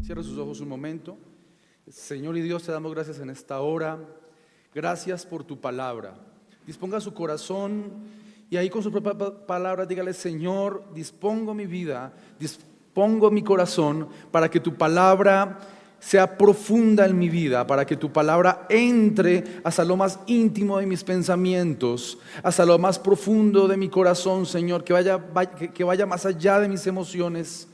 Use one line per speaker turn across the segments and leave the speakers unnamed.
Cierra sus ojos un momento. Señor y Dios, te damos gracias en esta hora. Gracias por tu palabra. Disponga su corazón y ahí con sus propias palabras dígale: Señor, dispongo mi vida, dispongo mi corazón para que tu palabra sea profunda en mi vida, para que tu palabra entre hasta lo más íntimo de mis pensamientos, hasta lo más profundo de mi corazón, Señor, que vaya más allá de mis emociones,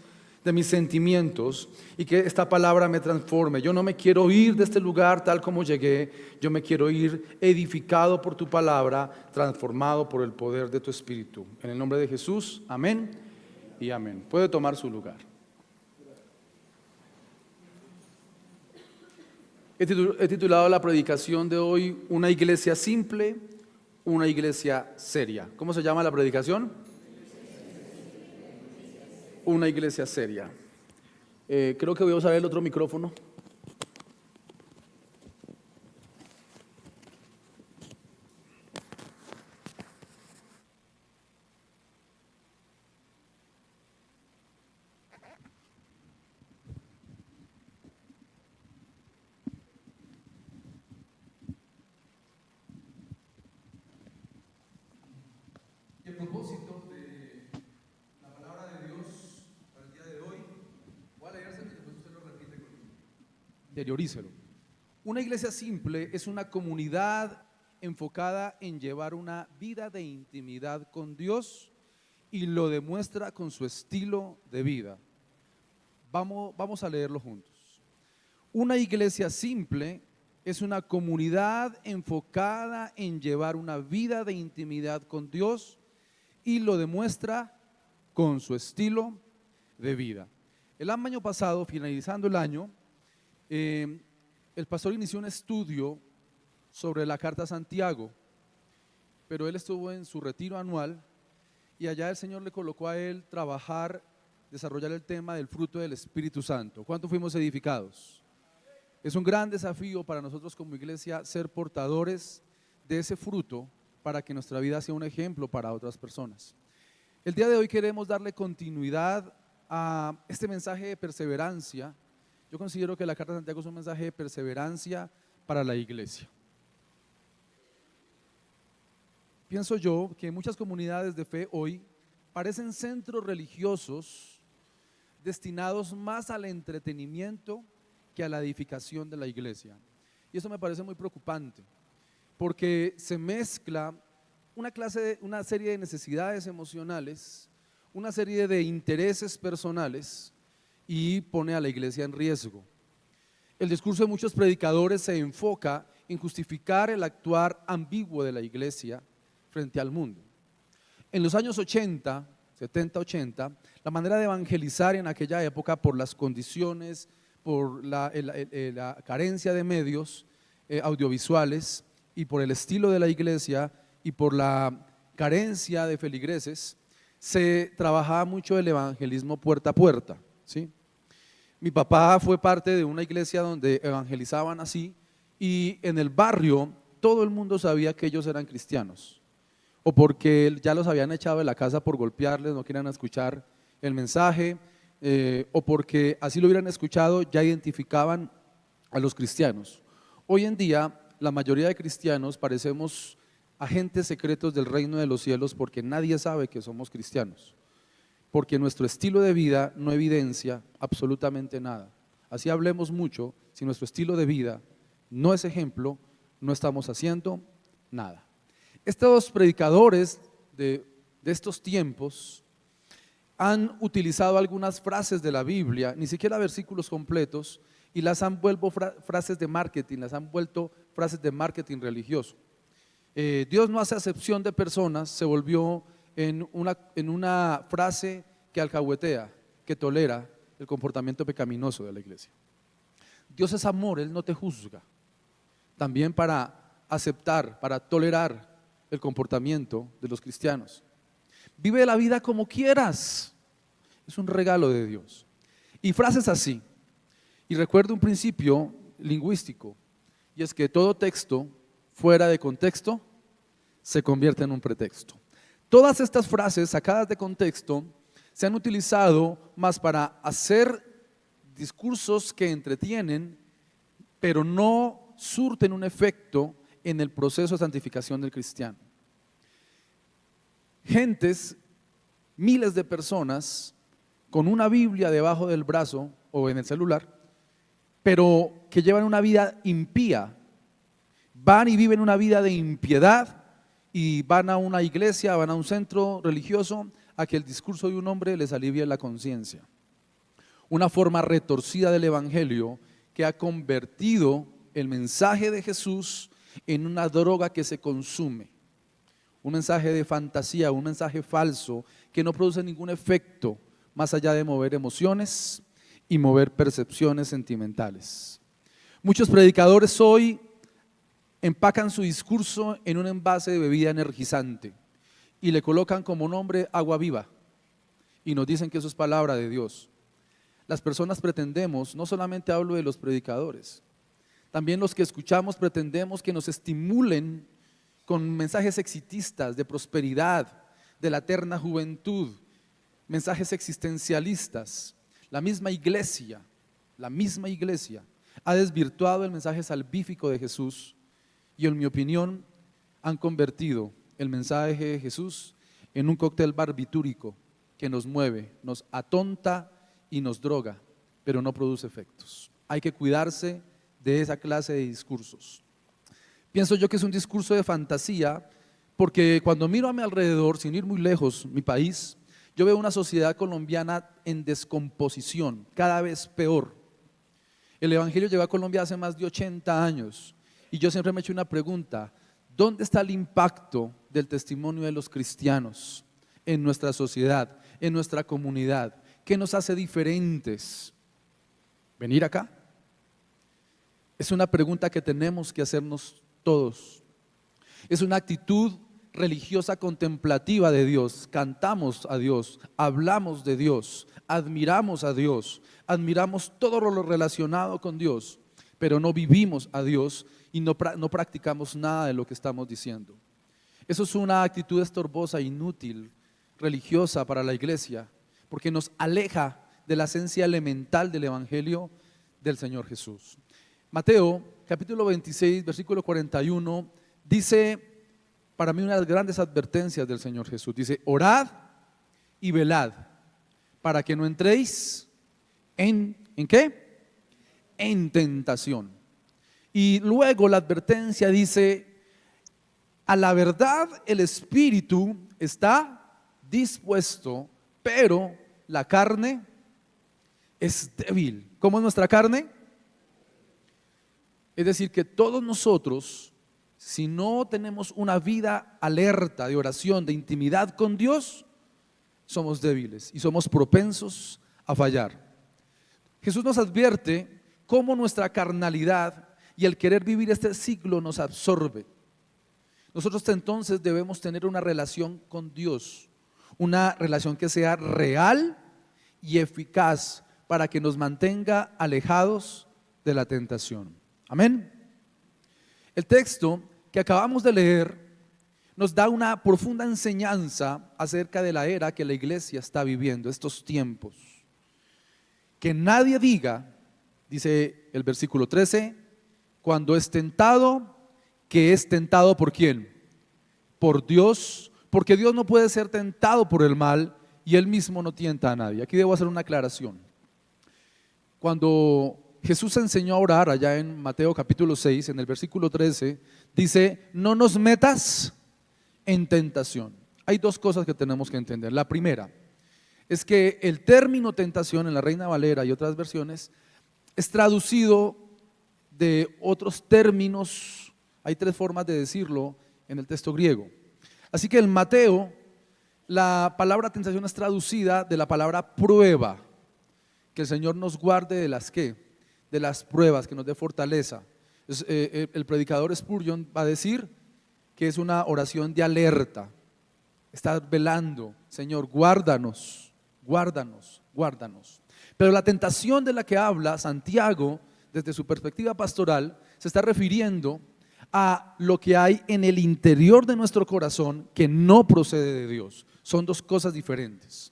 de mis sentimientos, y que esta palabra me transforme. Yo no me quiero ir de este lugar tal como llegué, yo me quiero ir edificado por tu palabra, transformado por el poder de tu Espíritu. En el nombre de Jesús, amén y amén. Puede tomar su lugar. He titulado la predicación de hoy: Una iglesia simple, una iglesia seria. ¿Cómo se llama la predicación? Una iglesia seria. Creo que voy a usar el otro micrófono. Y el propósito de la palabra de Dios para el día de hoy, voy a leerse y después usted lo repite conmigo. Interiorícelo. Una iglesia simple es una comunidad enfocada en llevar una vida de intimidad con Dios y lo demuestra con su estilo de vida. Vamos a leerlo juntos. Una iglesia simple es una comunidad enfocada en llevar una vida de intimidad con Dios y lo demuestra con su estilo de vida. El año pasado, finalizando el año, el pastor inició un estudio sobre la carta a Santiago, pero él estuvo en su retiro anual y allá el Señor le colocó a él desarrollar el tema del fruto del Espíritu Santo. ¿Cuánto fuimos edificados? Es un gran desafío para nosotros como iglesia ser portadores de ese fruto para que nuestra vida sea un ejemplo para otras personas. El día de hoy queremos darle continuidad a este mensaje de perseverancia. Yo considero que la carta de Santiago es un mensaje de perseverancia para la iglesia. Pienso yo que muchas comunidades de fe hoy parecen centros religiosos destinados más al entretenimiento que a la edificación de la iglesia. Y eso me parece muy preocupante, porque se mezcla una serie de necesidades emocionales, una serie de intereses personales y pone a la iglesia en riesgo. El discurso de muchos predicadores se enfoca en justificar el actuar ambiguo de la iglesia frente al mundo. En los años 80, 70, 80, la manera de evangelizar en aquella época, por las condiciones, por la carencia de medios audiovisuales y por el estilo de la iglesia y por la carencia de feligreses, se trabajaba mucho el evangelismo puerta a puerta, ¿sí? Mi papá fue parte de una iglesia donde evangelizaban así, y en el barrio todo el mundo sabía que ellos eran cristianos, o porque ya los habían echado de la casa por golpearles, no querían escuchar el mensaje, o porque así lo hubieran escuchado, ya identificaban a los cristianos. Hoy en día la mayoría de cristianos parecemos agentes secretos del reino de los cielos, porque nadie sabe que somos cristianos, porque nuestro estilo de vida no evidencia absolutamente nada. Así hablemos mucho, si nuestro estilo de vida no es ejemplo, no estamos haciendo nada. Estos predicadores de estos tiempos han utilizado algunas frases de la Biblia, ni siquiera versículos completos, y las han vuelto frases de marketing, las han vuelto frases de marketing religioso. Dios no hace acepción de personas, se volvió en una frase que alcahuetea, que tolera el comportamiento pecaminoso de la iglesia. Dios es amor, Él no te juzga. También para aceptar, para tolerar el comportamiento de los cristianos. Vive la vida como quieras, es un regalo de Dios. Y frases así. Y recuerdo un principio lingüístico, y es que todo texto fuera de contexto se convierte en un pretexto. Todas estas frases sacadas de contexto se han utilizado más para hacer discursos que entretienen, pero no surten un efecto en el proceso de santificación del cristiano. Gentes, miles de personas con una Biblia debajo del brazo o en el celular, pero que llevan una vida impía, van y viven una vida de impiedad y van a una iglesia, van a un centro religioso a que el discurso de un hombre les alivie la conciencia. Una forma retorcida del evangelio que ha convertido el mensaje de Jesús en una droga que se consume. Un mensaje de fantasía, un mensaje falso que no produce ningún efecto más allá de mover emociones y mover percepciones sentimentales. Muchos predicadores hoy empacan su discurso en un envase de bebida energizante y le colocan como nombre agua viva y nos dicen que eso es palabra de Dios. Las personas pretendemos, no solamente hablo de los predicadores, también los que escuchamos pretendemos que nos estimulen con mensajes exitistas de prosperidad, de la eterna juventud, mensajes existencialistas. La misma iglesia ha desvirtuado el mensaje salvífico de Jesús y, en mi opinión, han convertido el mensaje de Jesús en un cóctel barbitúrico que nos mueve, nos atonta y nos droga, pero no produce efectos. Hay que cuidarse de esa clase de discursos. Pienso yo que es un discurso de fantasía, porque cuando miro a mi alrededor, sin ir muy lejos, mi país, yo veo una sociedad colombiana en descomposición, cada vez peor. El evangelio llegó a Colombia hace más de 80 años y yo siempre me he hecho una pregunta: ¿dónde está el impacto del testimonio de los cristianos en nuestra sociedad, en nuestra comunidad? ¿Qué nos hace diferentes? ¿Venir acá? Es una pregunta que tenemos que hacernos todos. Es una actitud religiosa contemplativa de Dios. Cantamos a Dios, hablamos de Dios, admiramos a Dios, admiramos todo lo relacionado con Dios, pero no vivimos a Dios y no practicamos nada de lo que estamos diciendo. Eso es una actitud estorbosa, inútil, religiosa para la iglesia, porque nos aleja de la esencia elemental del evangelio del Señor Jesús. Mateo capítulo 26 versículo 41 dice, para mí, una de las grandes advertencias del Señor Jesús, dice: orad y velad para que no entréis ¿en qué? En tentación. Y luego la advertencia dice: a la verdad el espíritu está dispuesto, pero la carne es débil. ¿Cómo es nuestra carne? Es decir, que todos nosotros, si no tenemos una vida alerta de oración, de intimidad con Dios, somos débiles y somos propensos a fallar. Jesús nos advierte cómo nuestra carnalidad y el querer vivir este siglo nos absorbe. Nosotros entonces debemos tener una relación con Dios, una relación que sea real y eficaz para que nos mantenga alejados de la tentación. Amén. El texto que acabamos de leer nos da una profunda enseñanza acerca de la era que la iglesia está viviendo, estos tiempos. Que nadie diga, dice el versículo 13, cuando es tentado, que es tentado ¿por quién? Por Dios, porque Dios no puede ser tentado por el mal y Él mismo no tienta a nadie. Aquí debo hacer una aclaración. Cuando Jesús enseñó a orar allá en Mateo capítulo 6, en el versículo 13, dice: no nos metas en tentación. Hay dos cosas que tenemos que entender. La primera es que el término tentación en la Reina Valera y otras versiones es traducido de otros términos. Hay tres formas de decirlo en el texto griego. Así que en Mateo la palabra tentación es traducida de la palabra prueba. Que el Señor nos guarde de las ¿qué? De las pruebas, que nos dé fortaleza. El predicador Spurgeon va a decir que es una oración de alerta. Estar velando: Señor, guárdanos, guárdanos, guárdanos. Pero la tentación de la que habla Santiago, desde su perspectiva pastoral, se está refiriendo a lo que hay en el interior de nuestro corazón que no procede de Dios. Son dos cosas diferentes.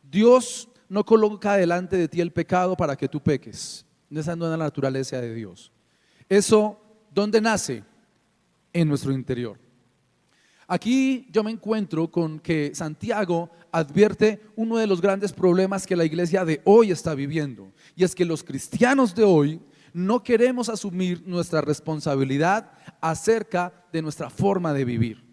Dios no coloca delante de ti el pecado para que tú peques. Esa no es la naturaleza de Dios. Eso, ¿dónde nace? En nuestro interior. Aquí yo me encuentro con que Santiago advierte uno de los grandes problemas que la iglesia de hoy está viviendo, y es que los cristianos de hoy no queremos asumir nuestra responsabilidad acerca de nuestra forma de vivir.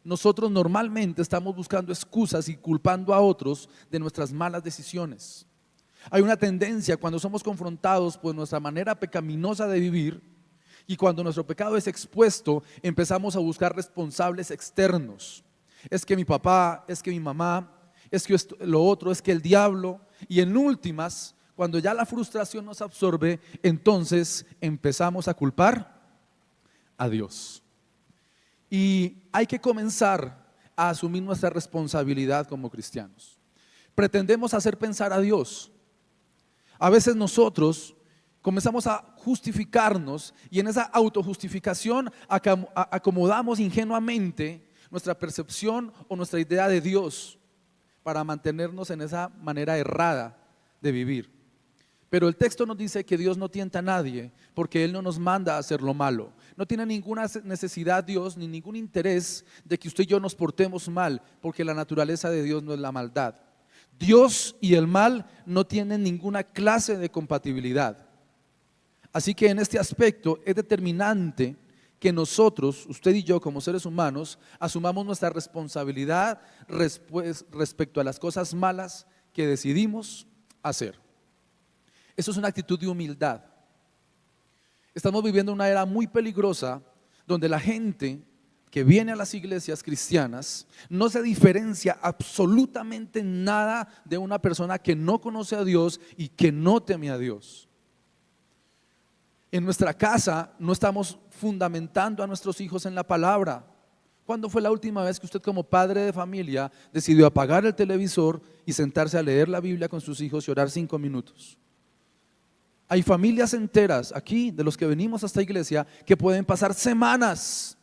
Nosotros normalmente estamos buscando excusas y culpando a otros de nuestras malas decisiones. Hay una tendencia cuando somos confrontados por nuestra manera pecaminosa de vivir, y cuando nuestro pecado es expuesto, empezamos a buscar responsables externos. Es que mi papá, es que mi mamá, es que lo otro, es que el diablo. Y en últimas, cuando ya la frustración nos absorbe, entonces empezamos a culpar a Dios. Y hay que comenzar a asumir nuestra responsabilidad como cristianos. Pretendemos hacer pensar a Dios. A veces nosotros comenzamos a justificarnos, y en esa autojustificación acomodamos ingenuamente nuestra percepción o nuestra idea de Dios para mantenernos en esa manera errada de vivir. Pero el texto nos dice que Dios no tienta a nadie, porque Él no nos manda a hacer lo malo. No tiene ninguna necesidad Dios, ni ningún interés de que usted y yo nos portemos mal, porque la naturaleza de Dios no es la maldad. Dios y el mal no tienen ninguna clase de compatibilidad. Así que en este aspecto es determinante que nosotros, usted y yo como seres humanos, asumamos nuestra responsabilidad respecto a las cosas malas que decidimos hacer. Eso es una actitud de humildad. Estamos viviendo una era muy peligrosa donde la gente que viene a las iglesias cristianas no se diferencia absolutamente nada de una persona que no conoce a Dios y que no teme a Dios. En nuestra casa no estamos fundamentando a nuestros hijos en la palabra. ¿Cuándo fue la última vez que usted como padre de familia decidió apagar el televisor y sentarse a leer la Biblia con sus hijos y orar 5 minutos? Hay familias enteras aquí, de los que venimos a esta iglesia, que pueden pasar semanas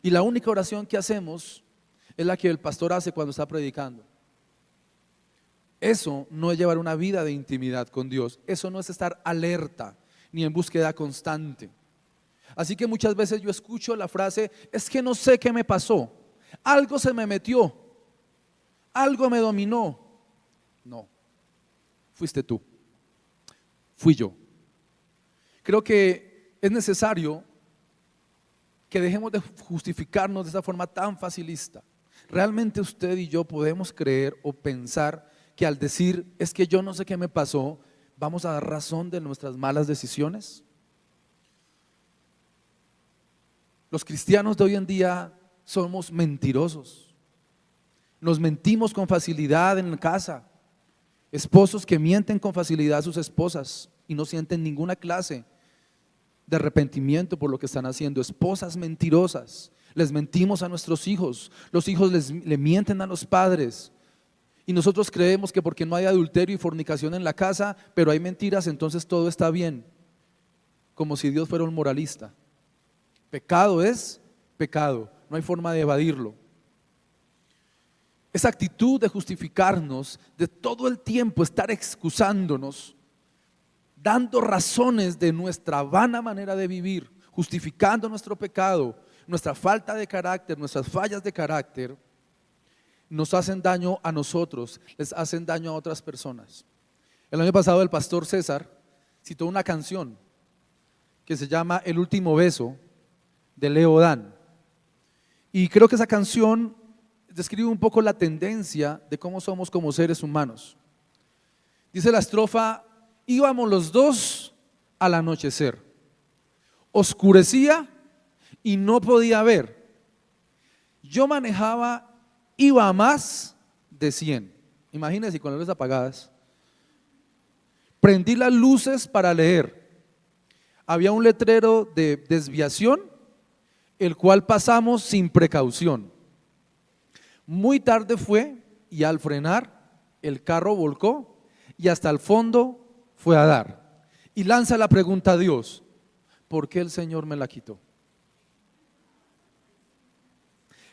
y la única oración que hacemos es la que el pastor hace cuando está predicando. Eso no es llevar una vida de intimidad con Dios. Eso no es estar alerta ni en búsqueda constante. Así que muchas veces yo escucho la frase: es que no sé qué me pasó, algo se me metió, algo me dominó. No, fuiste tú, fui yo. Creo que es necesario que dejemos de justificarnos de esa forma tan facilista. ¿Realmente usted y yo podemos creer o pensar que al decir es que yo no sé qué me pasó, vamos a dar razón de nuestras malas decisiones? Los cristianos de hoy en día somos mentirosos. Nos mentimos con facilidad en casa. Esposos que mienten con facilidad a sus esposas y no sienten ninguna clase de arrepentimiento por lo que están haciendo. Esposas mentirosas, les mentimos a nuestros hijos. Los hijos le mienten a los padres. Y nosotros creemos que porque no hay adulterio y fornicación en la casa, pero hay mentiras, entonces todo está bien. Como si Dios fuera un moralista. Pecado es pecado, no hay forma de evadirlo. Esa actitud de justificarnos, de todo el tiempo estar excusándonos, dando razones de nuestra vana manera de vivir, justificando nuestro pecado, nuestra falta de carácter, nuestras fallas de carácter, nos hacen daño a nosotros, les hacen daño a otras personas. El año pasado el pastor César citó una canción que se llama El último beso, de Leo Dan, y creo que esa canción describe un poco la tendencia de cómo somos como seres humanos. Dice la estrofa: íbamos los dos al anochecer, oscurecía y no podía ver, yo manejaba, iba a más de 100. Imagínense, con las luces apagadas. Prendí las luces para leer. Había un letrero de desviación, el cual pasamos sin precaución. Muy tarde fue y al frenar el carro volcó y hasta el fondo fue a dar. Y lanza la pregunta a Dios: ¿por qué el Señor me la quitó?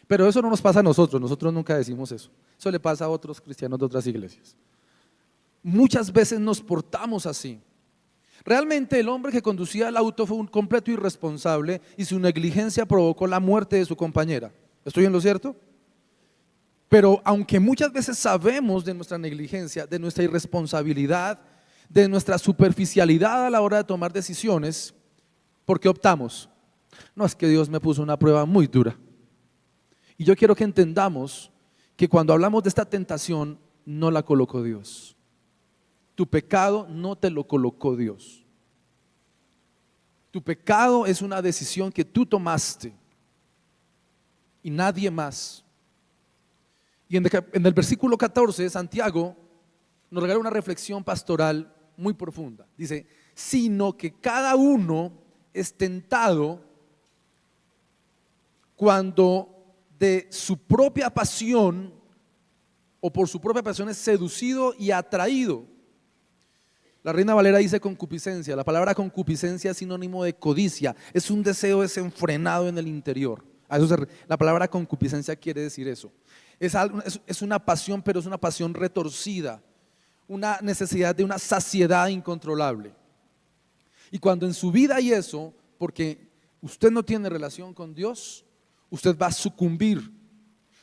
Pero eso no nos pasa a nosotros nunca decimos eso. Eso le pasa a otros cristianos de otras iglesias. muchas veces nos portamos así. Realmente el hombre que conducía el auto fue un completo irresponsable y su negligencia provocó la muerte de su compañera. ¿Estoy en lo cierto? Pero aunque muchas veces sabemos de nuestra negligencia, de nuestra irresponsabilidad, de nuestra superficialidad a la hora de tomar decisiones, ¿por qué optamos? No, es que Dios me puso una prueba muy dura. Y yo quiero que entendamos que cuando hablamos de esta tentación, no la colocó Dios. Tu pecado no te lo colocó Dios. Tu pecado es una decisión que tú tomaste y nadie más. Y en el versículo 14, Santiago nos regala una reflexión pastoral muy profunda. Dice, sino que cada uno es tentado cuando de su propia pasión o por su propia pasión es seducido y atraído. La Reina Valera dice concupiscencia. La palabra concupiscencia es sinónimo de codicia, es un deseo desenfrenado en el interior. La palabra concupiscencia quiere decir eso. Es una pasión, pero es una pasión retorcida, una necesidad de una saciedad incontrolable. Y cuando en su vida hay eso, porque usted no tiene relación con Dios, usted va a sucumbir.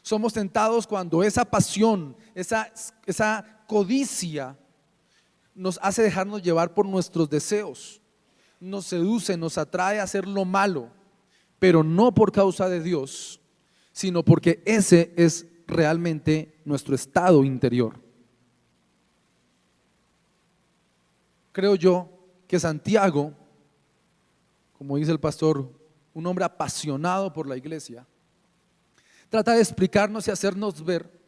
Somos tentados cuando esa pasión, esa codicia nos hace dejarnos llevar por nuestros deseos, nos seduce, nos atrae a hacer lo malo, pero no por causa de Dios, sino porque ese es realmente nuestro estado interior. Creo yo que Santiago, como dice el pastor, un hombre apasionado por la iglesia, trata de explicarnos y hacernos ver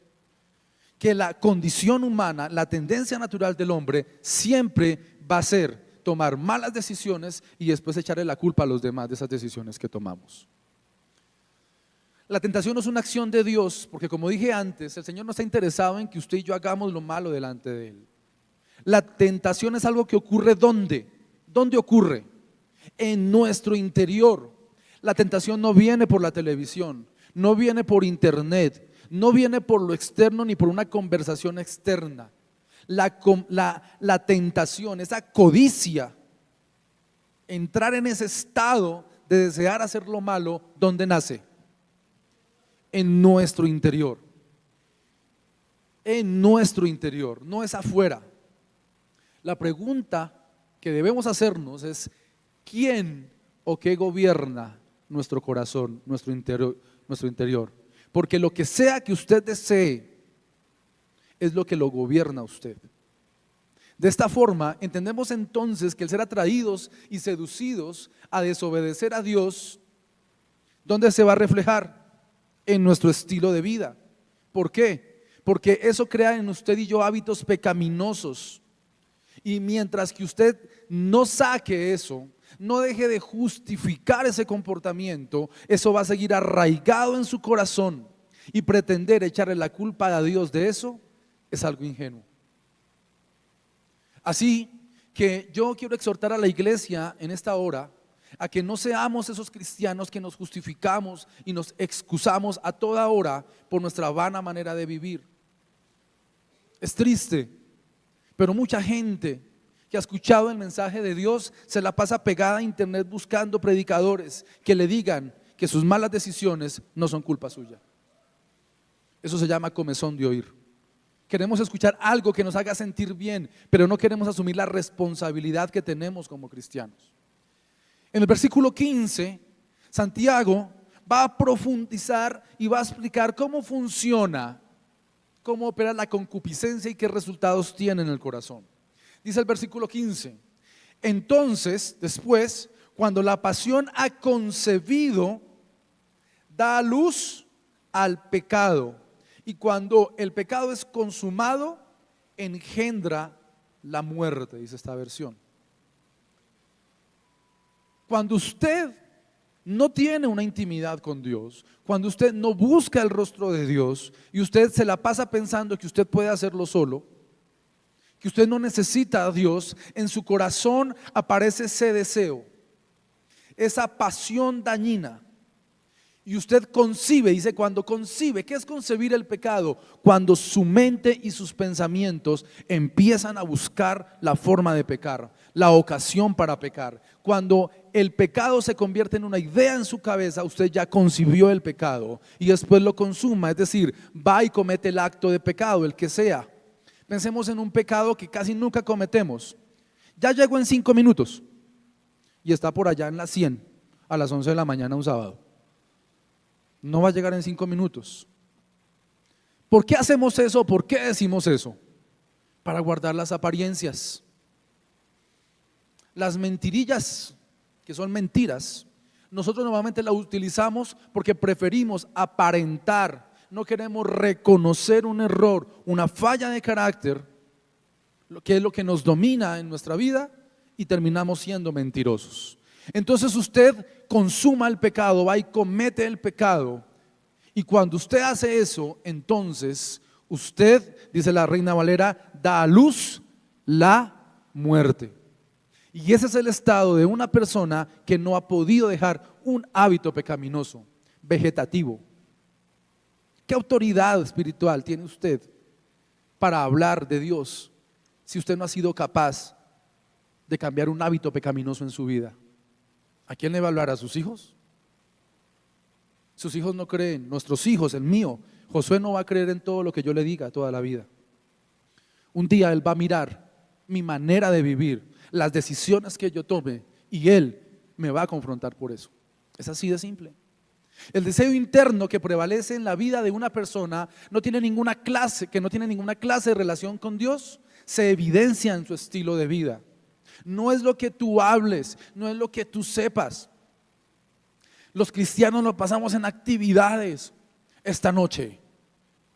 que la condición humana, la tendencia natural del hombre siempre va a ser tomar malas decisiones y después echarle la culpa a los demás de esas decisiones que tomamos. La tentación no es una acción de Dios, porque como dije antes, el Señor no está interesado en que usted y yo hagamos lo malo delante de Él. La tentación es algo que ocurre ¿dónde? ¿Dónde ocurre? En nuestro interior. La tentación no viene por la televisión, no viene por internet, no viene por lo externo ni por una conversación externa. La tentación, esa codicia, entrar en ese estado de desear hacer lo malo, ¿dónde nace? En nuestro interior. En nuestro interior, no es afuera. La pregunta que debemos hacernos es: ¿quién o qué gobierna nuestro corazón, nuestro interior? Porque lo que sea que usted desee es lo que lo gobierna a usted. De esta forma entendemos entonces que el ser atraídos y seducidos a desobedecer a Dios, ¿dónde se va a reflejar? En nuestro estilo de vida. ¿Por qué? Porque eso crea en usted y yo hábitos pecaminosos. Y mientras que usted no saque eso, no deje de justificar ese comportamiento, eso va a seguir arraigado en su corazón, y pretender echarle la culpa a Dios de eso es algo ingenuo. Así que yo quiero exhortar a la iglesia en esta hora a que no seamos esos cristianos que nos justificamos y nos excusamos a toda hora por nuestra vana manera de vivir. Es triste, pero mucha gente que ha escuchado el mensaje de Dios se la pasa pegada a internet buscando predicadores que le digan que sus malas decisiones no son culpa suya. Eso se llama comezón de oír. Queremos escuchar algo que nos haga sentir bien, pero no queremos asumir la responsabilidad que tenemos como cristianos. En el versículo 15, Santiago va a profundizar y va a explicar cómo funciona, cómo opera la concupiscencia y qué resultados tiene en el corazón. Dice el versículo 15: entonces, después, cuando la pasión ha concebido, da a luz al pecado, y cuando el pecado es consumado, engendra la muerte, dice esta versión. Cuando usted no tiene una intimidad con Dios, cuando usted no busca el rostro de Dios y usted se la pasa pensando que usted puede hacerlo solo, que usted no necesita a Dios, en su corazón aparece ese deseo, esa pasión dañina, y usted concibe, dice cuando concibe, ¿qué es concebir el pecado? Cuando su mente y sus pensamientos empiezan a buscar la forma de pecar, la ocasión para pecar. Cuando el pecado se convierte en una idea en su cabeza, usted ya concibió el pecado y después lo consuma, es decir, va y comete el acto de pecado, el que sea. Pensemos en un pecado que casi nunca cometemos. Ya llegó en 5 minutos y está por allá en las 100 a las 11 de la mañana un sábado. No va a llegar en 5 minutos. ¿Por qué hacemos eso? ¿Por qué decimos eso? Para guardar las apariencias. Las mentirillas, que son mentiras, nosotros normalmente las utilizamos porque preferimos aparentar. No queremos reconocer un error, una falla de carácter, que es lo que nos domina en nuestra vida, y terminamos siendo mentirosos. Entonces usted consuma el pecado, va y comete el pecado, y cuando usted hace eso, entonces usted, dice la Reina Valera, da a luz la muerte. Y ese es el estado de una persona que no ha podido dejar un hábito pecaminoso, vegetativo. ¿Qué autoridad espiritual tiene usted para hablar de Dios si usted no ha sido capaz de cambiar un hábito pecaminoso en su vida? ¿A quién le va a hablar? ¿A sus hijos? Sus hijos no creen, nuestros hijos, el mío, Josué no va a creer en todo lo que yo le diga toda la vida. Un día él va a mirar mi manera de vivir, las decisiones que yo tome, y él me va a confrontar por eso. Es así de simple. El deseo interno que prevalece en la vida de una persona que no tiene ninguna clase de relación con Dios, se evidencia en su estilo de vida. No es lo que tú hables, no es lo que tú sepas. Los cristianos nos pasamos en actividades. Esta noche,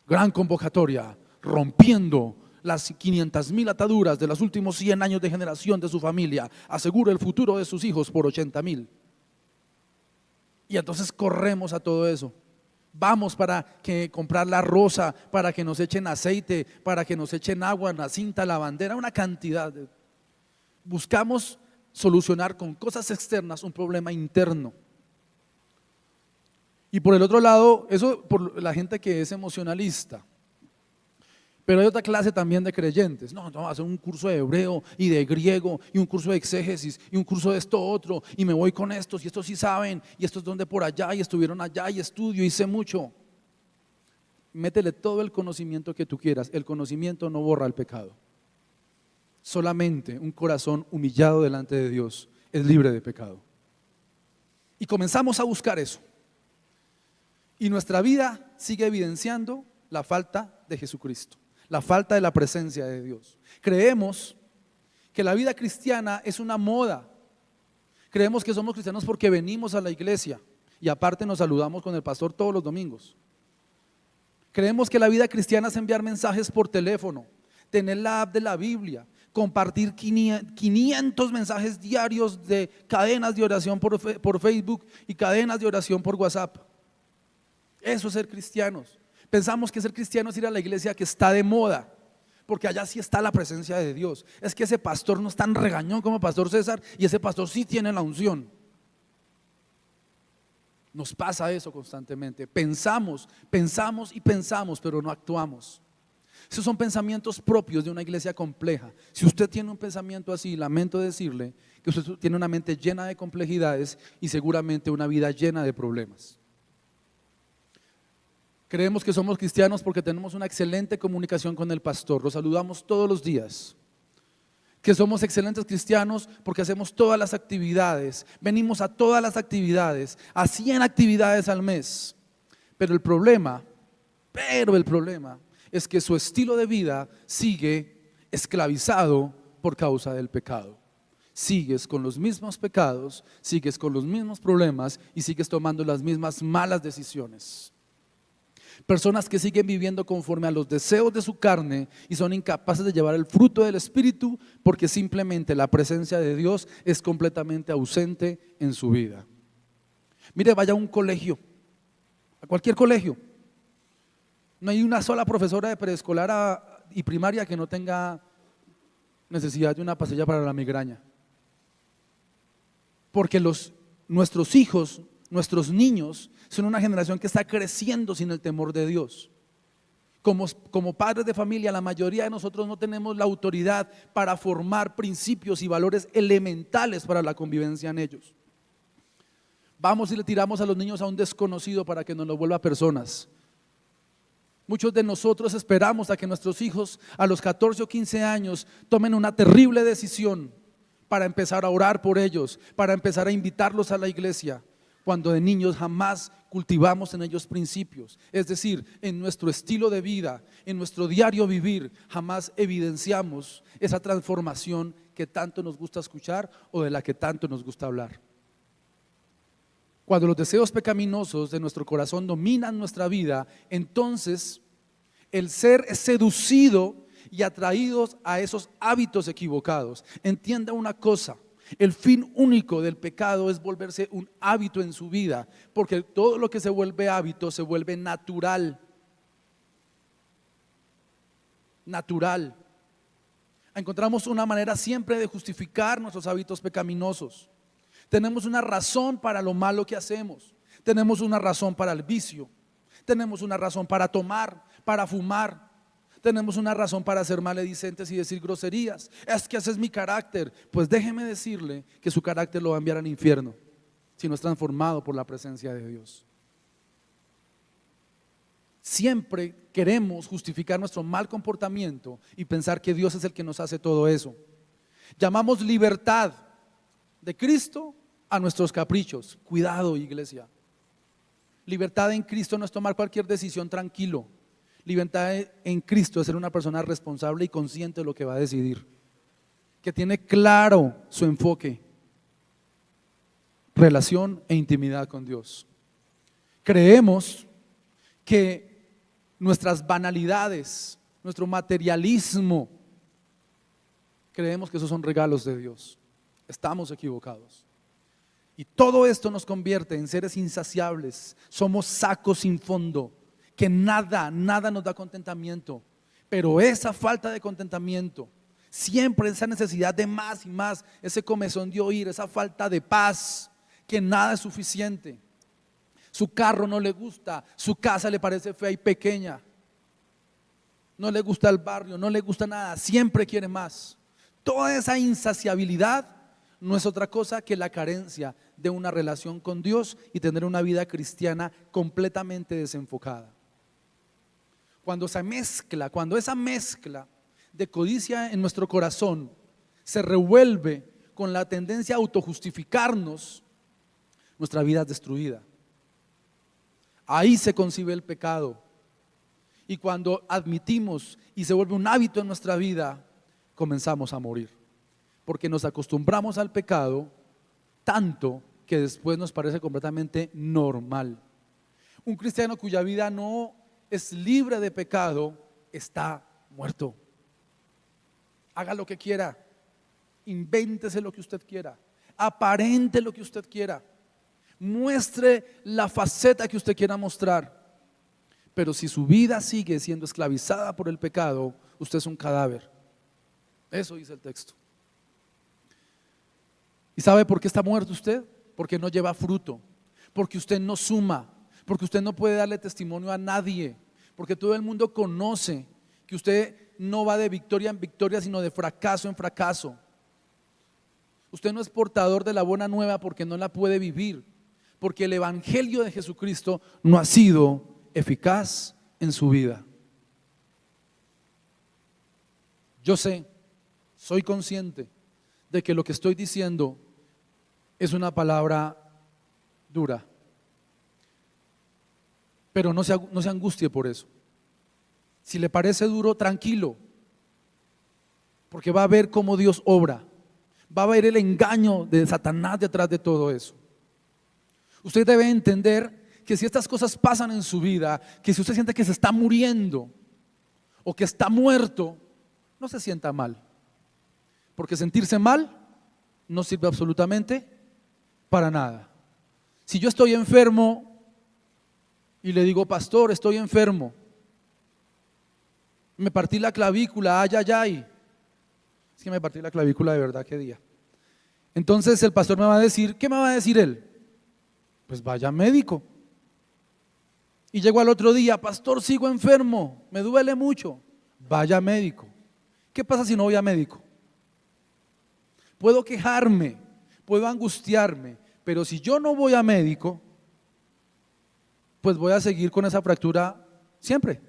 gran convocatoria, rompiendo las 500,000 ataduras de los últimos 100 años de generación de su familia. Asegura el futuro de sus hijos por 80,000. Y entonces corremos a todo eso. Vamos para que comprar la rosa, para que nos echen aceite, para que nos echen agua, la cinta, la bandera, una cantidad. Buscamos solucionar con cosas externas un problema interno. Y por el otro lado, eso por la gente que es emocionalista. Pero hay otra clase también de creyentes. No, vamos a hacer un curso de hebreo y de griego y un curso de exégesis y un curso de esto otro, y me voy con estos y estos sí saben, y estos donde por allá y estuvieron allá y estudio y sé mucho. Métele todo el conocimiento que tú quieras. El conocimiento no borra el pecado. Solamente un corazón humillado delante de Dios es libre de pecado. Y comenzamos a buscar eso. Y nuestra vida sigue evidenciando la falta de Jesucristo, la falta de la presencia de Dios. Creemos que la vida cristiana es una moda. Creemos que somos cristianos porque venimos a la iglesia y aparte nos saludamos con el pastor todos los domingos. Creemos que la vida cristiana es enviar mensajes por teléfono, tener la app de la Biblia, compartir 500 mensajes diarios de cadenas de oración por Facebook y cadenas de oración por WhatsApp. Eso es ser cristianos. Pensamos que ser cristiano es ir a la iglesia que está de moda, porque allá sí está la presencia de Dios. Es que ese pastor no es tan regañón como Pastor César, y ese pastor sí tiene la unción. Nos pasa eso constantemente. Pensamos y pensamos, pero no actuamos. Esos son pensamientos propios de una iglesia compleja. Si usted tiene un pensamiento así, lamento decirle que usted tiene una mente llena de complejidades y seguramente una vida llena de problemas. Creemos que somos cristianos porque tenemos una excelente comunicación con el pastor, lo saludamos todos los días. Que somos excelentes cristianos porque hacemos todas las actividades, venimos a todas las actividades, a 100 actividades al mes. Pero el problema es que su estilo de vida sigue esclavizado por causa del pecado. Sigues con los mismos pecados, sigues con los mismos problemas y sigues tomando las mismas malas decisiones. Personas que siguen viviendo conforme a los deseos de su carne y son incapaces de llevar el fruto del Espíritu porque simplemente la presencia de Dios es completamente ausente en su vida. Mire, vaya a un colegio, a cualquier colegio. No hay una sola profesora de preescolar y primaria que no tenga necesidad de una pastilla para la migraña. Porque nuestros hijos nuestros niños son una generación que está creciendo sin el temor de Dios. Como padres de familia, la mayoría de nosotros no tenemos la autoridad para formar principios y valores elementales para la convivencia en ellos. Vamos y le tiramos a los niños a un desconocido para que nos los vuelva personas. Muchos de nosotros esperamos a que nuestros hijos a los 14 o 15 años tomen una terrible decisión para empezar a orar por ellos, para empezar a invitarlos a la iglesia, cuando de niños jamás cultivamos en ellos principios. Es decir, en nuestro estilo de vida, en nuestro diario vivir, jamás evidenciamos esa transformación que tanto nos gusta escuchar o de la que tanto nos gusta hablar. Cuando los deseos pecaminosos de nuestro corazón dominan nuestra vida, entonces el ser seducido y atraídos a esos hábitos equivocados. Entienda una cosa: el fin único del pecado es volverse un hábito en su vida, porque todo lo que se vuelve hábito se vuelve natural. Natural. Encontramos una manera siempre de justificar nuestros hábitos pecaminosos. Tenemos una razón para lo malo que hacemos. Tenemos una razón para el vicio. Tenemos una razón para tomar, para fumar. Tenemos una razón para ser maledicentes y decir groserías. Es que ese es mi carácter. Pues déjeme decirle que su carácter lo va a enviar al infierno si no es transformado por la presencia de Dios. Siempre queremos justificar nuestro mal comportamiento y pensar que Dios es el que nos hace todo eso. Llamamos libertad de Cristo a nuestros caprichos. Cuidado, iglesia. Libertad en Cristo no es tomar cualquier decisión tranquilo. Libertad en Cristo es ser una persona responsable y consciente de lo que va a decidir, que tiene claro su enfoque, relación e intimidad con Dios. Creemos que nuestras banalidades, nuestro materialismo, creemos que esos son regalos de Dios. Estamos equivocados. Y todo esto nos convierte en seres insaciables. Somos sacos sin fondo, que nada nos da contentamiento. Pero esa falta de contentamiento, siempre esa necesidad de más y más, ese comezón de oír, esa falta de paz, que nada es suficiente. Su carro no le gusta, su casa le parece fea y pequeña, no le gusta el barrio, no le gusta nada, siempre quiere más. Toda esa insaciabilidad no es otra cosa que la carencia de una relación con Dios y tener una vida cristiana completamente desenfocada. Cuando esa mezcla de codicia en nuestro corazón se revuelve con la tendencia a autojustificarnos, nuestra vida es destruida. Ahí se concibe el pecado. Y cuando admitimos y se vuelve un hábito en nuestra vida, comenzamos a morir. Porque nos acostumbramos al pecado tanto que después nos parece completamente normal. Un cristiano cuya vida no es libre de pecado está muerto. Haga lo que quiera, invéntese lo que usted quiera, aparente lo que usted quiera, muestre la faceta que usted quiera mostrar, pero si su vida sigue siendo esclavizada por el pecado, usted es un cadáver. Eso dice el texto. ¿Y sabe por qué está muerto usted? Porque no lleva fruto, porque usted no suma, porque usted no puede darle testimonio a nadie, porque todo el mundo conoce que usted no va de victoria en victoria, sino de fracaso en fracaso. Usted no es portador de la buena nueva porque no la puede vivir, porque el evangelio de Jesucristo no ha sido eficaz en su vida. Yo sé, soy consciente de que lo que estoy diciendo es una palabra dura, pero no se angustie por eso. Si le parece duro, tranquilo, porque va a ver cómo Dios obra, va a ver el engaño de Satanás detrás de todo eso. Usted debe entender que si estas cosas pasan en su vida, que si usted siente que se está muriendo o que está muerto, no se sienta mal, porque sentirse mal no sirve absolutamente para nada. Si yo estoy enfermo y le digo, pastor, estoy enfermo, me partí la clavícula, ay, ay, ay, es que me partí la clavícula de verdad, qué día. Entonces el pastor me va a decir, ¿qué me va a decir él? Pues vaya médico. Y llego al otro día, pastor, sigo enfermo, me duele mucho. Vaya médico. ¿Qué pasa si no voy a médico? Puedo quejarme, puedo angustiarme, pero si yo no voy a médico, pues voy a seguir con esa fractura siempre.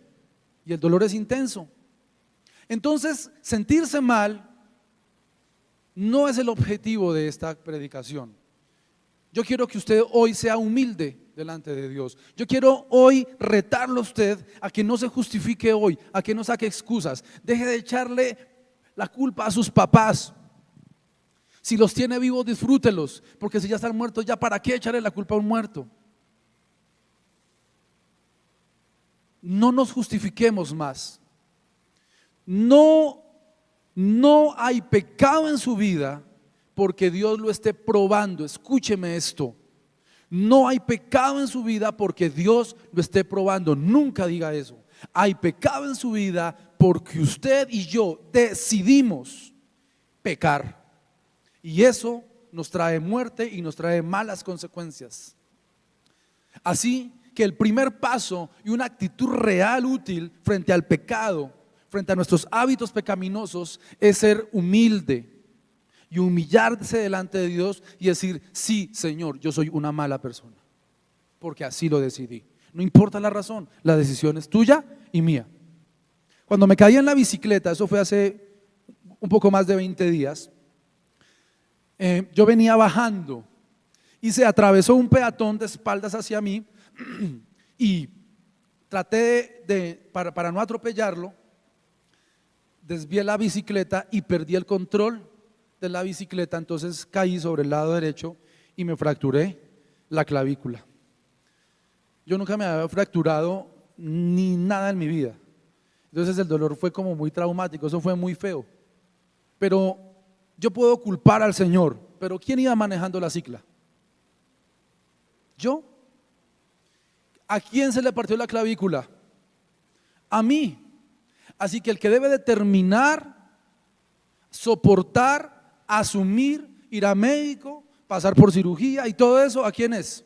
Y el dolor es intenso. Entonces, sentirse mal no es el objetivo de esta predicación. Yo quiero que usted hoy sea humilde delante de Dios. Yo quiero hoy retarlo a usted a que no se justifique hoy, a que no saque excusas. Deje de echarle la culpa a sus papás. Si los tiene vivos, disfrútelos, porque si ya están muertos, ya para qué echarle la culpa a un muerto. No nos justifiquemos más. No hay pecado en su vida porque Dios lo esté probando. Escúcheme esto. No hay pecado en su vida porque Dios lo esté probando. Nunca diga eso. Hay pecado en su vida porque usted y yo decidimos pecar. Y eso nos trae muerte y nos trae malas consecuencias. Así que el primer paso y una actitud real útil frente al pecado, frente a nuestros hábitos pecaminosos, es ser humilde y humillarse delante de Dios y decir: sí, Señor, yo soy una mala persona, porque así lo decidí. No importa la razón, la decisión es tuya y mía. Cuando me caí en la bicicleta, eso fue hace un poco más de 20 días, yo venía bajando y se atravesó un peatón de espaldas hacia mí y traté para no atropellarlo, desvié la bicicleta y perdí el control de la bicicleta, entonces caí sobre el lado derecho y me fracturé la clavícula. Yo nunca me había fracturado ni nada en mi vida, entonces el dolor fue como muy traumático, eso fue muy feo. Pero yo puedo culpar al Señor, pero ¿quién iba manejando la cicla? ¿Yo? ¿A quién se le partió la clavícula? A mí. Así que el que debe determinar, soportar, asumir, ir a médico, pasar por cirugía y todo eso, ¿a quién es?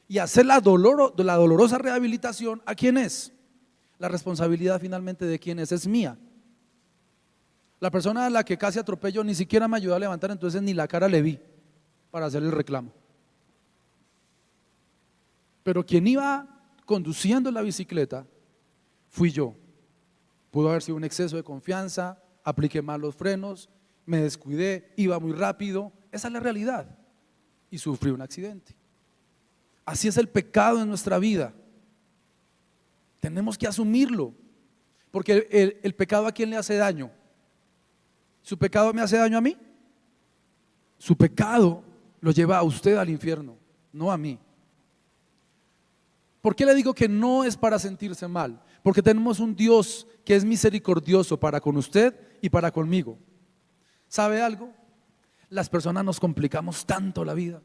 Y hacer la dolorosa rehabilitación, ¿a quién es? La responsabilidad finalmente de quién es mía. La persona a la que casi atropello ni siquiera me ayudó a levantar, entonces ni la cara le vi para hacer el reclamo. Pero quien iba conduciendo la bicicleta fui yo. Pudo haber sido un exceso de confianza, apliqué mal los frenos, me descuidé, iba muy rápido. Esa es la realidad. Y sufrí un accidente. Así es el pecado en nuestra vida. Tenemos que asumirlo. Porque el pecado, ¿a quién le hace daño? ¿Su pecado me hace daño a mí? Su pecado lo lleva a usted al infierno, no a mí. ¿Por qué le digo que no es para sentirse mal? Porque tenemos un Dios que es misericordioso para con usted y para conmigo. ¿Sabe algo? Las personas nos complicamos tanto la vida,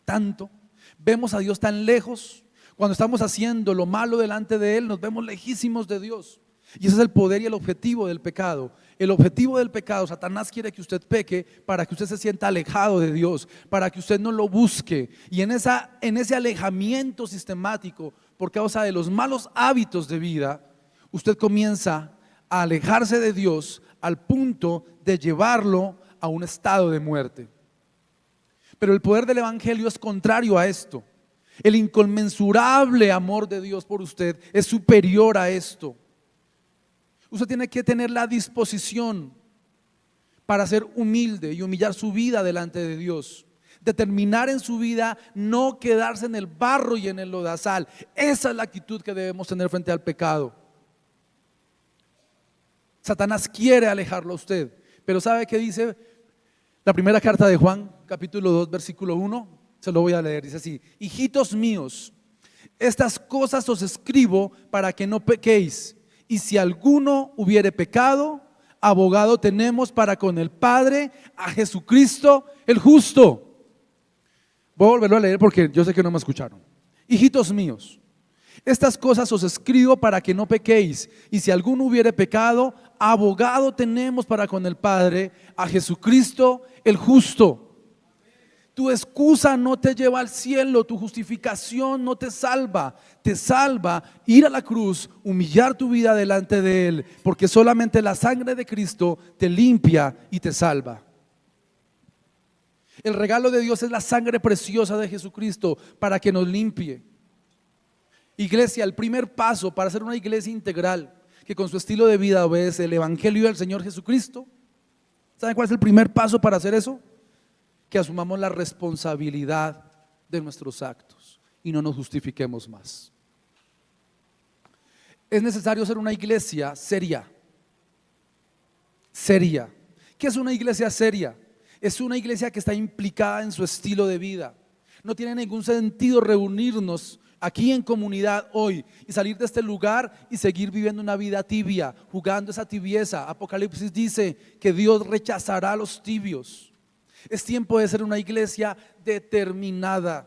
tanto. Vemos a Dios tan lejos. Cuando estamos haciendo lo malo delante de Él, nos vemos lejísimos de Dios. Y ese es el poder y el objetivo del pecado. El objetivo del pecado, Satanás quiere que usted peque para que usted se sienta alejado de Dios, para que usted no lo busque. Y en ese alejamiento sistemático, por causa de los malos hábitos de vida, usted comienza a alejarse de Dios al punto de llevarlo a un estado de muerte. Pero el poder del evangelio es contrario a esto. El inconmensurable amor de Dios por usted es superior a esto. Usted tiene que tener la disposición para ser humilde y humillar su vida delante de Dios. Determinar en su vida no quedarse en el barro y en el lodazal. Esa es la actitud que debemos tener frente al pecado. Satanás quiere alejarlo a usted, pero ¿sabe qué dice la primera carta de Juan, capítulo 2, versículo 1? Se lo voy a leer, dice así: hijitos míos, estas cosas os escribo para que no pequéis. Y si alguno hubiere pecado, abogado tenemos para con el Padre, a Jesucristo el justo. Voy a volverlo a leer porque yo sé que no me escucharon. Hijitos míos, estas cosas os escribo para que no pequéis. Y si alguno hubiere pecado, abogado tenemos para con el Padre, a Jesucristo el justo. Tu excusa no te lleva al cielo, tu justificación no te salva. Te salva ir a la cruz, humillar tu vida delante de Él, porque solamente la sangre de Cristo te limpia y te salva. El regalo de Dios es la sangre preciosa de Jesucristo para que nos limpie. Iglesia, el primer paso para ser una iglesia integral que con su estilo de vida obedece el evangelio del Señor Jesucristo, ¿saben cuál es el primer paso para hacer eso? Que asumamos la responsabilidad de nuestros actos y no nos justifiquemos más. Es necesario ser una iglesia seria. Seria. ¿Qué es una iglesia seria? Es una iglesia que está implicada en su estilo de vida. No tiene ningún sentido reunirnos aquí en comunidad hoy y salir de este lugar y seguir viviendo una vida tibia, jugando esa tibieza. Apocalipsis dice que Dios rechazará a los tibios. Es tiempo de ser una iglesia determinada.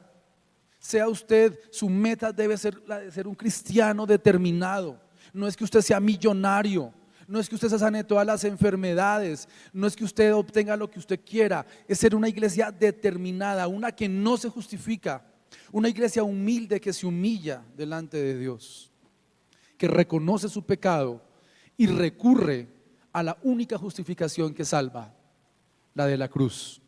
Sea usted, su meta debe ser la de ser un cristiano determinado. No es que usted sea millonario, no es que usted se sane todas las enfermedades, no es que usted obtenga lo que usted quiera. Es ser una iglesia determinada, una que no se justifica, una iglesia humilde que se humilla delante de Dios, que reconoce su pecado y recurre a la única justificación que salva, la de la cruz.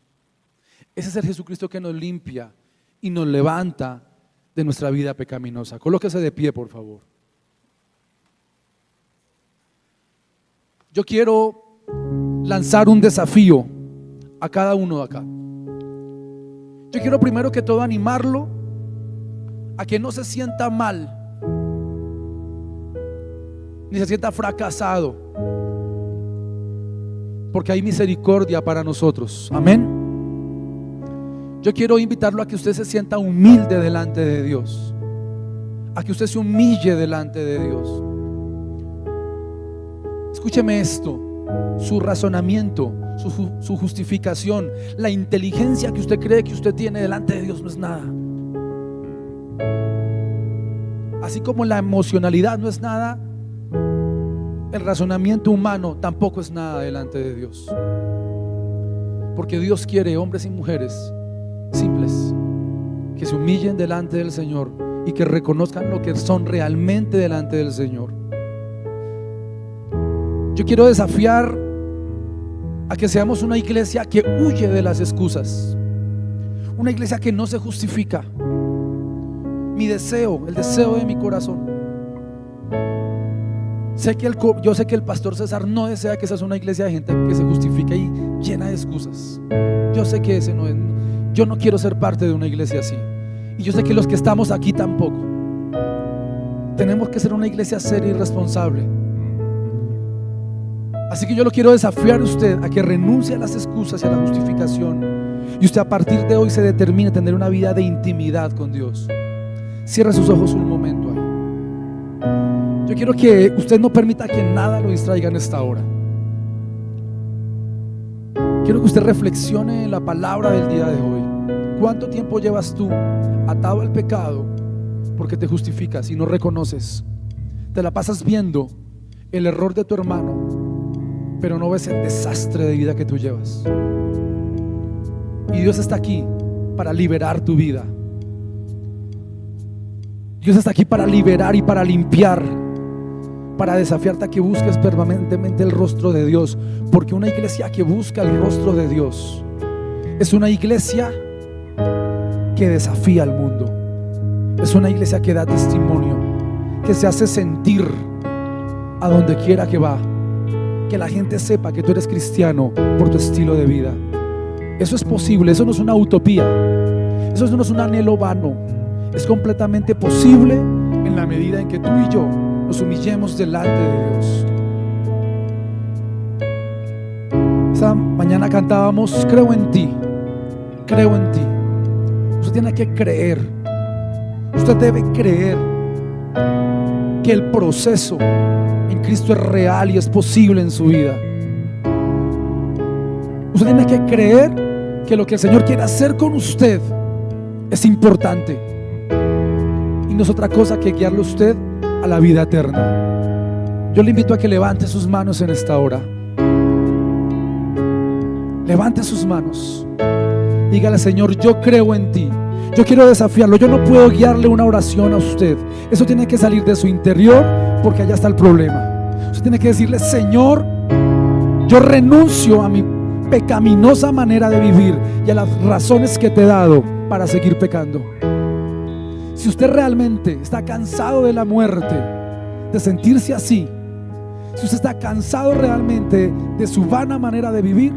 Ese es el Jesucristo que nos limpia y nos levanta de nuestra vida pecaminosa. Colóquese de pie, por favor. Yo quiero lanzar un desafío a cada uno de acá. Yo quiero primero que todo animarlo a que no se sienta mal, ni se sienta fracasado, porque hay misericordia para nosotros. Amén. Yo quiero invitarlo a que usted se sienta humilde delante de Dios, a que usted se humille delante de Dios. Escúcheme esto: su razonamiento, su justificación, la inteligencia que usted cree que usted tiene delante de Dios no es nada. Así como la emocionalidad no es nada, el razonamiento humano tampoco es nada delante de Dios. Porque Dios quiere hombres y mujeres simples, que se humillen delante del Señor y que reconozcan lo que son realmente delante del Señor. Yo quiero desafiar a que seamos una iglesia que huye de las excusas, una iglesia que no se justifica. Mi deseo, el deseo de mi corazón, yo sé que el pastor César no desea que esa sea una iglesia de gente que se justifique y llena de excusas. Yo sé que ese no es. Yo no quiero ser parte de una iglesia así, y yo sé que los que estamos aquí tampoco. Tenemos que ser una iglesia seria y responsable. Así que yo lo quiero desafiar a usted a que renuncie a las excusas y a la justificación, y usted a partir de hoy se determine a tener una vida de intimidad con Dios. Cierre sus ojos un momento ahí. Yo quiero que usted no permita que nada lo distraiga en esta hora. Quiero que usted reflexione en la palabra del día de hoy. ¿Cuánto tiempo llevas tú atado al pecado porque te justificas y no reconoces? Te la pasas viendo el error de tu hermano, pero no ves el desastre de vida que tú llevas. Y Dios está aquí para liberar tu vida. Dios está aquí para liberar y para limpiar, para desafiarte a que busques permanentemente el rostro de Dios, porque una iglesia que busca el rostro de Dios es una iglesia que desafía al mundo, es una iglesia que da testimonio, que se hace sentir a donde quiera que va, que la gente sepa que tú eres cristiano por tu estilo de vida. Eso es posible, eso no es una utopía, eso no es un anhelo vano, es completamente posible en la medida en que tú y yo nos humillemos delante de Dios. Esta mañana cantábamos: creo en ti, creo en ti. Usted tiene que creer, usted debe creer que el proceso en Cristo es real y es posible en su vida. Usted tiene que creer que lo que el Señor quiere hacer con usted es importante y no es otra cosa que guiarlo a usted a la vida eterna. Yo le invito a que levante sus manos en esta hora. Levante sus manos Dígale: Señor, yo creo en ti. Yo quiero desafiarlo. Yo no puedo guiarle una oración a usted. Eso tiene que salir de su interior, porque allá está el problema. Usted tiene que decirle: Señor, yo renuncio a mi pecaminosa manera de vivir y a las razones que te he dado para seguir pecando. Si usted realmente está cansado de la muerte, de sentirse así, si usted está cansado realmente de su vana manera de vivir,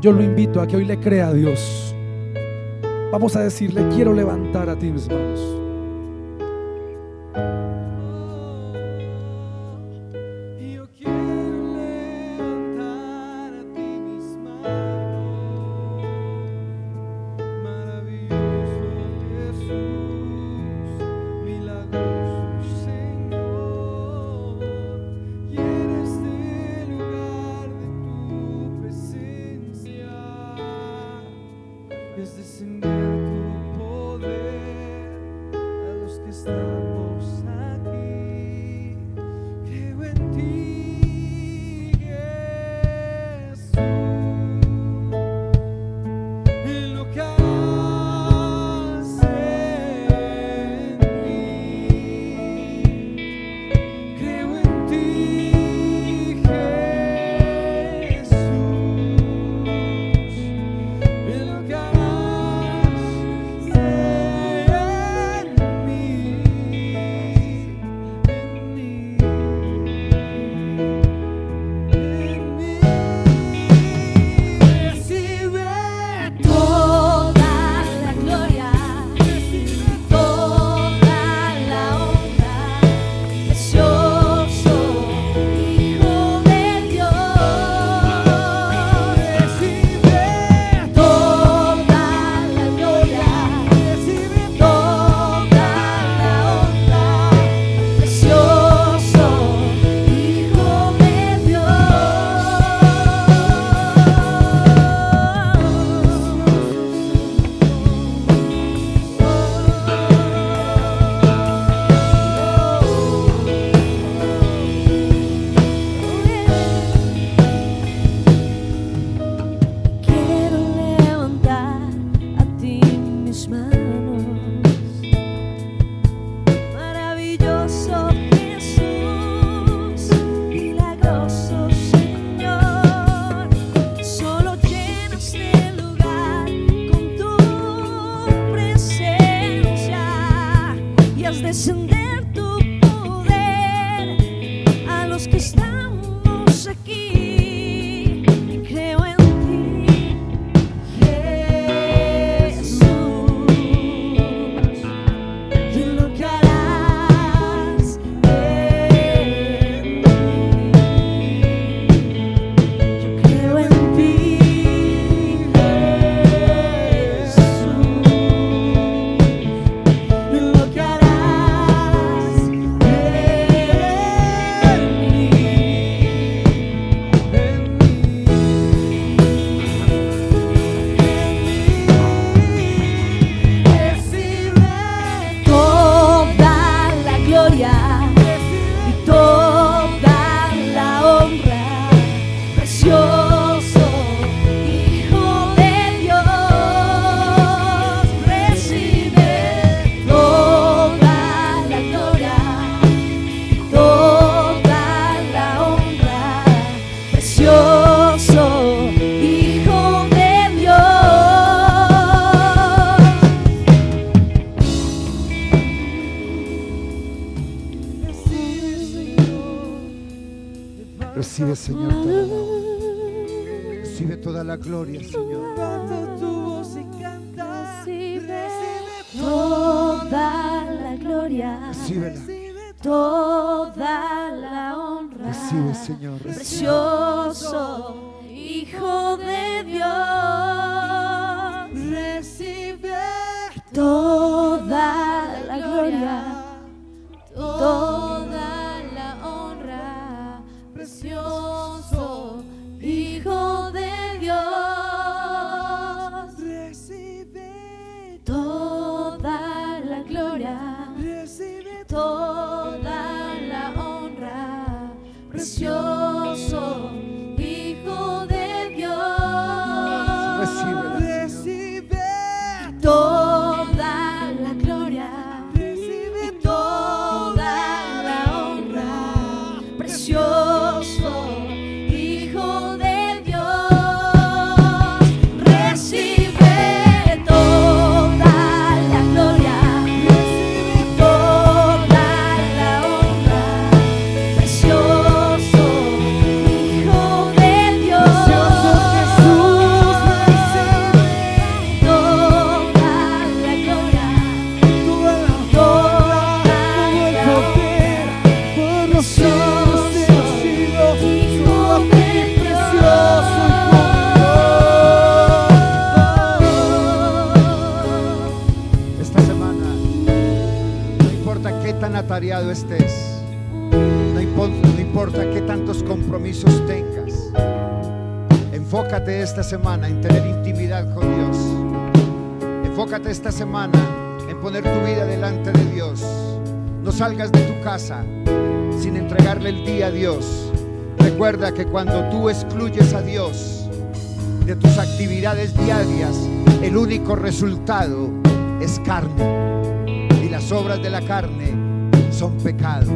yo lo invito a que hoy le crea a Dios. Vamos a decirle: quiero levantar a ti mis manos.
Yo quiero levantar a ti mis manos. Maravilloso Jesús, milagroso Señor, llena este lugar de tu presencia. Es descender tu poder a los que estamos aquí. Creo en ti, Jesús, en lo que haces en mí. Creo en ti, Jesús, en lo que harás en mí, en mí. Recibe
Toda la gloria, toda la honra, precioso Hijo de Dios.
Recibe
Toda la gloria, toda la honra, precioso Hijo de Dios. Quiero levantar a ti mis manos. Maravilloso Jesús, milagroso Señor, solo llenas el lugar con tu presencia y haz descender tu poder a los que estamos aquí. Creo en ti, Jesús, y en lo que harás en mí. Yo creo en ti, Jesús, y en lo que harás en mí.
Recibe
Toda la gloria y toda la honra, precioso Hijo de Dios. Recibe toda la gloria y toda la honra, precioso Hijo de Dios.
Recibe, Señor, toda la honra. Recibe toda la gloria, Señor.
Levanta tu voz y canta.
Recibe toda la gloria,
Recíbela.
toda la honra,
Recibe, Señor. Recibe.
precioso Hijo de Dios.
Recibe
Toda la gloria, toda la honra, precioso Hijo de Dios.
Recibe
Toda la gloria,
Recibe
toda la honra, precioso Hijo
desempleado estés, no importa qué tantos compromisos tengas, enfócate esta semana en tener intimidad con Dios. Enfócate esta semana en poner tu vida delante de Dios. No salgas de tu casa sin entregarle el día a Dios. Recuerda que cuando tú excluyes a Dios de tus actividades diarias, el único resultado es carne, y las obras de la carne son pecado.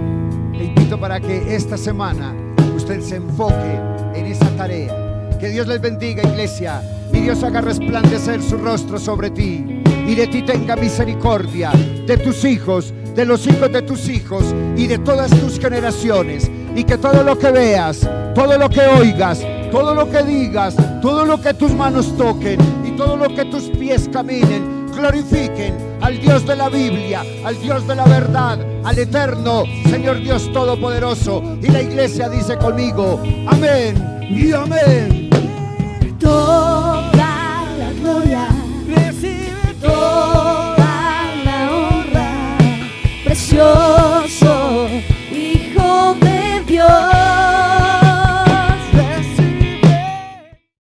Te invito para que esta semana usted se enfoque en esa tarea. Que Dios les bendiga, iglesia, y Dios haga resplandecer su rostro sobre ti, y de ti tenga misericordia, de tus hijos, de los hijos de tus hijos y de todas tus generaciones. Y que todo lo que veas, todo lo que oigas, todo lo que digas, todo lo que tus manos toquen y todo lo que tus pies caminen, glorifiquen al Dios de la Biblia, al Dios de la verdad, al eterno Señor Dios Todopoderoso. Y la iglesia dice conmigo: amén y amén.